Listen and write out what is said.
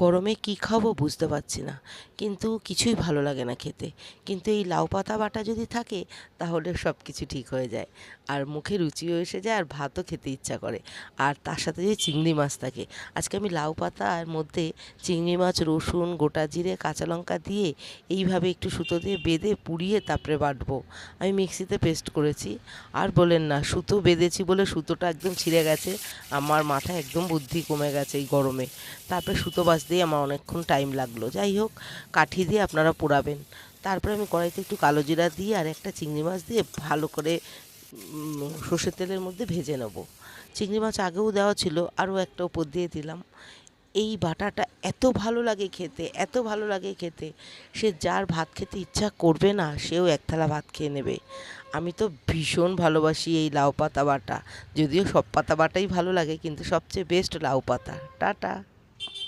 গরমে কি খাবো বুঝতে পারছি না, কিন্তু কিছুই ভালো লাগে না খেতে। কিন্তু এই লাউ পাতা বাটা যদি থাকে তাহলে সব কিছু ঠিক হয়ে যায়, আর মুখে রুচিও এসে যায়, আর ভাতও খেতে ইচ্ছা করে। আর তার সাথে যদি চিংড়ি মাছ থাকে, আজকে আমি লাউ পাতার মধ্যে চিংড়ি মাছ, রসুন, গোটা জিরে, কাঁচা লঙ্কা দিয়ে এইভাবে একটু সুতো দিয়ে বেঁধে পুড়িয়ে তারপরে বাটবো। আমি মিক্সিতে পেস্ট করেছি। আর বলেন না, সুতো বেঁধেছি বলে সুতোটা একদম ছিঁড়ে গেছে। আমার মাথায় একদম বুদ্ধি কমে গেছে এই গরমে। তারপরে সুতো বাছতেই আমার অনেকক্ষণ টাইম লাগলো। যাই হোক, কাঠি দিয়ে আপনারা পোড়াবেন। তারপরে আমি কড়াইতে একটু কালো জিরা দিয়ে আর একটা চিংড়ি মাছ দিয়ে ভালো করে সর্ষের তেলের মধ্যে ভেজে নেব। চিংড়ি মাছ আগেও দেওয়া ছিল, আরও একটা উপর দিয়ে দিলাম। এই বাটাটা এত ভালো লাগে খেতে, এত ভালো লাগে খেতে, সে যার ভাত খেতে ইচ্ছা করবে না সেও এক থালা ভাত খেয়ে নেবে। আমি তো ভীষণ ভালোবাসি এই লাউ পাতা বাটা। যদিও সব পাতা বাটাই ভালো লাগে, কিন্তু সবচেয়ে বেস্ট লাউ পাতা। টাটা।